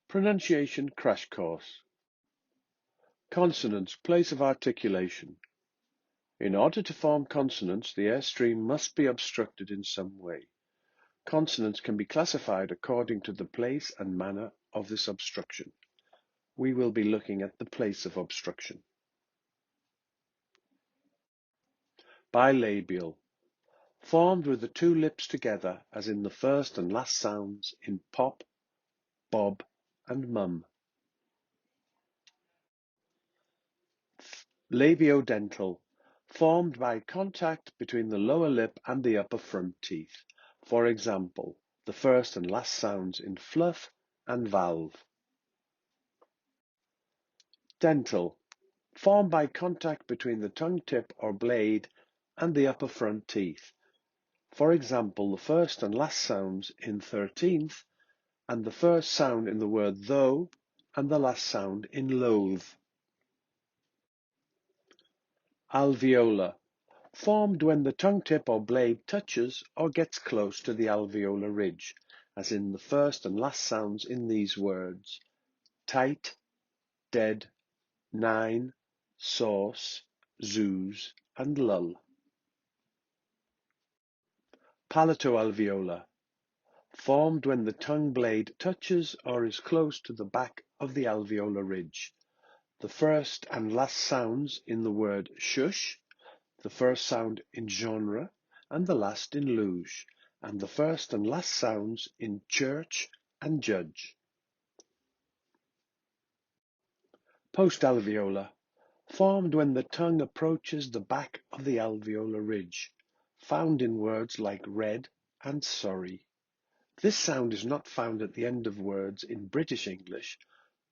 Pronunciation Crash Course. Consonants, place of articulation. In order to form consonants, the airstream must be obstructed in some way. Consonants can be classified according to the place and manner of this obstruction. We will be looking at the place of obstruction. Bilabial. Formed with the two lips together, as in the first and last sounds in pop, bob, and mum. Labiodental. Formed by contact between the lower lip and the upper front teeth. For example, the first and last sounds in fluff and valve. Dental. Formed by contact between the tongue tip or blade and the upper front teeth. For example, the first and last sounds in 13th and the first sound in the word though and the last sound in loathe. Alveolar. Formed when the tongue tip or blade touches or gets close to the alveolar ridge, as in the first and last sounds in these words: tight, dead, nine, sauce, zoos, and lull. Palatoalveolar. Formed when the tongue blade touches or is close to the back of the alveolar ridge. The first and last sounds in the word shush, the first sound in genre and the last in luge, and the first and last sounds in church and judge. Postalveolar. Formed when the tongue approaches the back of the alveolar ridge, found in words like red and sorry. This sound is not found at the end of words in British English,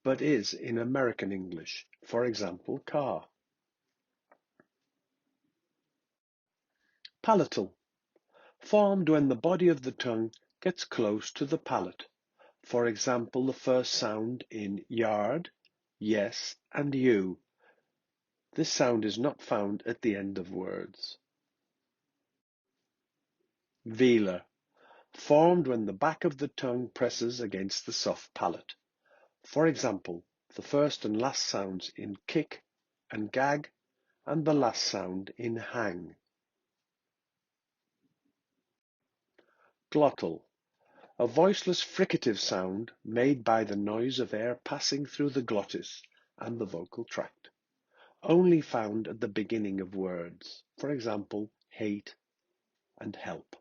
but is in American English, for example, car. Palatal. Formed when the body of the tongue gets close to the palate. For example, the first sound in yard, yes, and you. This sound is not found at the end of words. Velar. Formed when the back of the tongue presses against the soft palate. For example, the first and last sounds in kick and gag, and the last sound in hang. Glottal. A voiceless fricative sound made by the noise of air passing through the glottis and the vocal tract. Only found at the beginning of words, for example, hate and help.